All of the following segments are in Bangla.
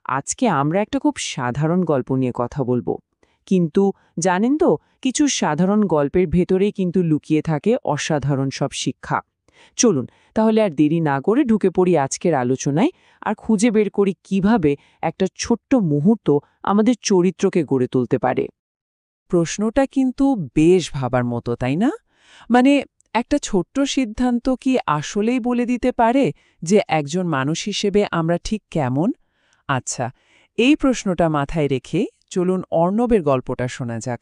আজকে আমরা একটা খুব সাধারণ গল্প নিয়ে কথা বলবো। কিন্তু জানেন তো, কিছু সাধারণ গল্পের ভেতরেই কিন্তু লুকিয়ে থাকে অসাধারণ সব শিক্ষা। চলুন তাহলে আর দেরি না করে ঢুকে পড়ি আজকের আলোচনায়, আর খুঁজে বের করি কিভাবে একটা ছোট্ট মুহূর্ত আমাদের চরিত্রকে গড়ে তুলতে পারে। প্রশ্নটা কিন্তু বেশ ভাবার মতো, তাই না? মানে, একটা ছোট্ট সিদ্ধান্ত কি আসলেই বলে দিতে পারে যে একজন মানুষ হিসেবে আমরা ঠিক কেমন? আচ্ছা, এই প্রশ্নটা মাথায় রেখে চলুন অর্ণবের গল্পটা শোনা যাক।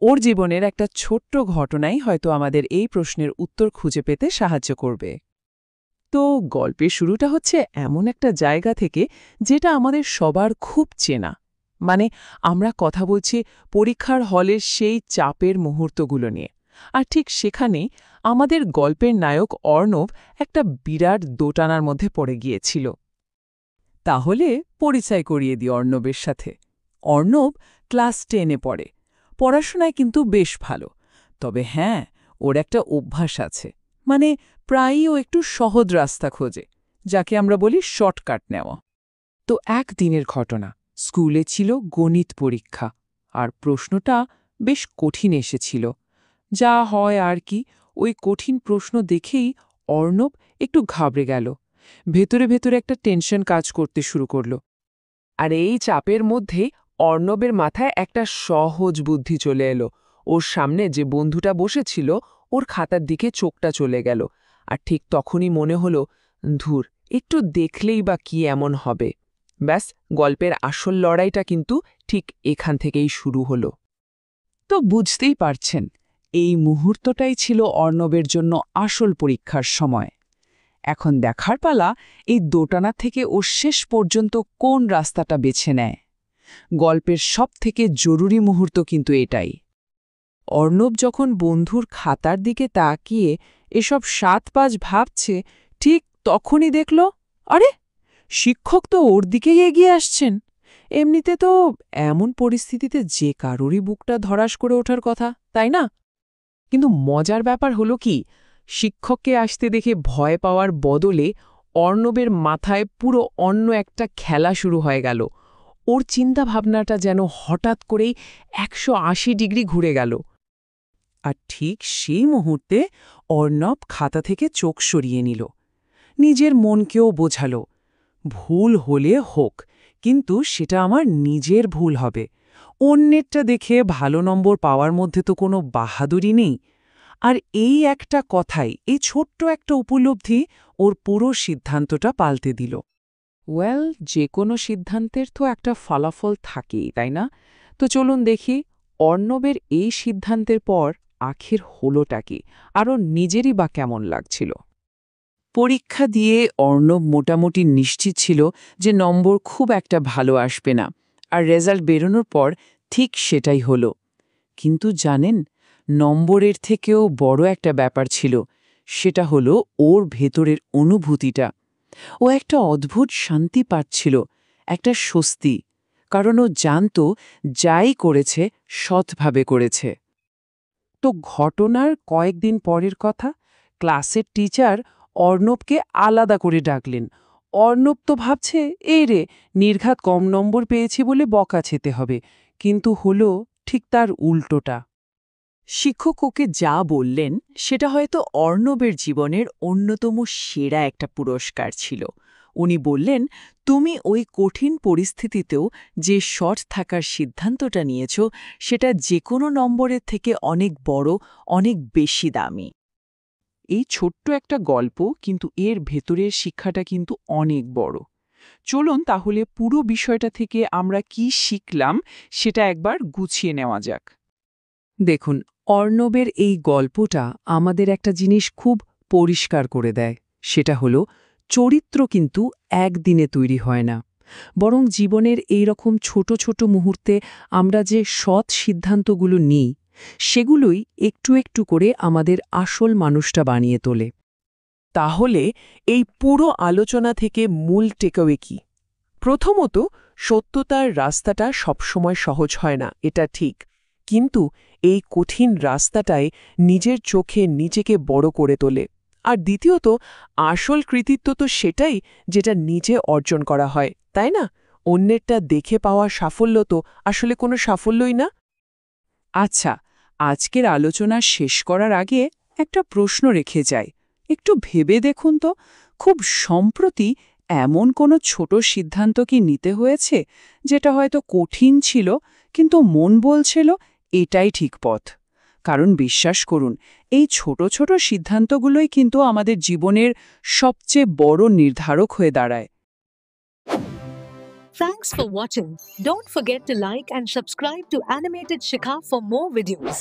ওর জীবনের একটা ছোট্ট ঘটনাই হয়তো আমাদের এই প্রশ্নের উত্তর খুঁজে পেতে সাহায্য করবে। তো গল্পের শুরুটা হচ্ছে এমন একটা জায়গা থেকে যেটা আমাদের সবার খুব চেনা। মানে, আমরা কথা বলছি পরীক্ষার হলের সেই চাপের মুহূর্তগুলো নিয়ে। আর ঠিক সেখানেই আমাদের গল্পের নায়ক অর্ণব একটা বিরাট দোটানার মধ্যে পড়ে গিয়েছিল। তাহলে পরিচয় করিয়ে দিই অর্ণবের সাথে। অর্ণব ক্লাস 10-এ পড়ে। পড়াশোনায় কিন্তু বেশ ভালো। তবে হ্যাঁ, ওর একটা অভ্যাস আছে। মানে, প্রায়ই ও একটু সহজ রাস্তা খোঁজে, যাকে আমরা বলি শর্টকাট নেওয়া। তো একদিনের ঘটনা, স্কুলে ছিল গণিত পরীক্ষা, আর প্রশ্নটা বেশ কঠিন এসেছিল। যা হয় আর কি, ওই কঠিন প্রশ্ন দেখেই অর্ণব একটু ঘাবড়ে গেল। ভেতরে ভেতরে একটা টেনশন কাজ করতে শুরু করল। আর এই চাপের মধ্যে অর্ণবের মাথায় একটা সহজ বুদ্ধি চলে এলো। ওর সামনে যে বন্ধুটা বসেছিল, ওর খাতার দিকে চোখটা চলে গেল। আর ঠিক তখনই মনে হলো, ধুর, একটু দেখলেই বা কি এমন হবে। ব্যাস, গল্পের আসল লড়াইটা কিন্তু ঠিক এখান থেকেই শুরু হলো। তো বুঝতেই পারছেন, এই মুহূর্তটাই ছিল অর্ণবের জন্য আসল পরীক্ষার সময়। এখন দেখার পালা এই দোটানা থেকে ও শেষ পর্যন্ত কোন রাস্তাটা বেছে নেয়। গল্পের সবথেকে জরুরি মুহূর্ত কিন্তু এটাই। অর্ণব যখন বন্ধুর খাতার দিকে তাকিয়ে এসব ৭-৫ ভাবছে, ঠিক তখনই দেখল, আরে, শিক্ষক তো ওর দিকেই এগিয়ে আসছেন। এমনিতে তো এমন পরিস্থিতিতে যে কারোরই বুকটা ধড়াস করে ওঠার কথা, তাই না? কিন্তু মজার ব্যাপার হলো কি, শিক্ষককে আসতে দেখে ভয় পাওয়ার বদলে অর্ণবের মাথায় পুরো অন্য একটা খেলা শুরু হয়ে গেল। ওর চিন্তাভাবনাটা যেন হঠাৎ করেই ১৮০ ডিগ্রি ঘুরে গেল। আর ঠিক সেই মুহূর্তে অর্ণব খাতা থেকে চোখ সরিয়ে নিল। নিজের মনকেও বোঝাল, ভুল হলে হোক, কিন্তু সেটা আমার নিজের ভুল হবে। অন্যেরটা দেখে ভালো নম্বর পাওয়ার মধ্যে তো কোনো বাহাদুরি নেই। আর এই একটা কথাই, এই ছোট্ট একটা উপলব্ধি ওর পুরো সিদ্ধান্তটা পাল্টে দিল। যে কোনো সিদ্ধান্তের তো একটা ফলাফল থাকেই, তাই না? তো চলুন দেখি অর্ণবের এই সিদ্ধান্তের পর আখের হলোটা কি, আরও নিজেরই বা কেমন লাগছিল। পরীক্ষা দিয়ে অর্ণব মোটামুটি নিশ্চিত ছিল যে নম্বর খুব একটা ভালো আসবে না, আর রেজাল্ট বেরোনোর পর ঠিক সেটাই হলো। কিন্তু জানেন, নম্বরের থেকেও বড় একটা ব্যাপার ছিল। সেটা হলো ওর ভেতরের অনুভূতিটা। ও একটা অদ্ভুত শান্তি পাচ্ছিল, একটা স্বস্তি, কারণ ও জানত যাই করেছে সৎভাবে করেছে। তো ঘটনার কয়েকদিন পরের কথা, ক্লাসের টিচার অর্ণবকে আলাদা করে ডাকলেন। অর্ণব তো ভাবছে, এই রে, নির্ঘাত কম নম্বর পেয়েছি বলে বকা খেতে হবে। কিন্তু হলো ঠিক তার উল্টোটা। শিক্ষক ওকে যা বললেন সেটা হয়তো অর্ণবের জীবনের অন্যতম সেরা একটা পুরস্কার ছিল। উনি বললেন, তুমি ওই কঠিন পরিস্থিতিতেও যে সৎ থাকার সিদ্ধান্তটা নিয়েছ, সেটা যে কোনো নম্বরের থেকে অনেক বড়, অনেক বেশি দামি। এই ছোট্ট একটা গল্প, কিন্তু এর ভেতরের শিক্ষাটা কিন্তু অনেক বড়। চলুন তাহলে পুরো বিষয়টা থেকে আমরা কি শিখলাম সেটা একবার গুছিয়ে নেওয়া যাক। দেখুন, অর্ণবের এই গল্পটা আমাদের একটা জিনিস খুব পরিষ্কার করে দেয়। সেটা হলো, চরিত্র কিন্তু একদিনে তৈরি হয় না, বরং জীবনের এই রকম ছোট ছোট মুহূর্তে আমরা যে সৎ সিদ্ধান্তগুলো নিই, সেগুলোই একটু একটু করে আমাদের আসল মানুষটা বানিয়ে তোলে। তাহলে এই পুরো আলোচনা থেকে মূল টেকওয়ে কি? প্রথমত, সত্যতার রাস্তাটা সবসময় সহজ হয় না, এটা ঠিক। কিন্তু এই কঠিন রাস্তাটায় নিজের চোখে নিজেকে বড় করে তোলে। আর দ্বিতীয়ত, আসল কৃতিত্ব তো সেটাই যেটা নিজে অর্জন করা হয়, তাই না? অন্যেরটা দেখে পাওয়া সাফল্য তো আসলে কোনো সাফল্যই না। আচ্ছা, আজকের আলোচনা শেষ করার আগে একটা প্রশ্ন রেখে যাই। একটু ভেবে দেখুন তো, খুব সম্প্রতি এমন কোনো ছোট সিদ্ধান্ত কি নিতে হয়েছে যেটা হয়তো কঠিন ছিল, কিন্তু মন বলছিল এটাই ঠিক পথ? কারণ বিশ্বাস করুন, এই ছোট ছোট সিদ্ধান্তগুলোই কিন্তু আমাদের জীবনের সবচেয়ে বড় নির্ধারক হয়ে দাঁড়ায়। Thanks for watching. Don't forget to like and subscribe to Animated Shikha for more videos.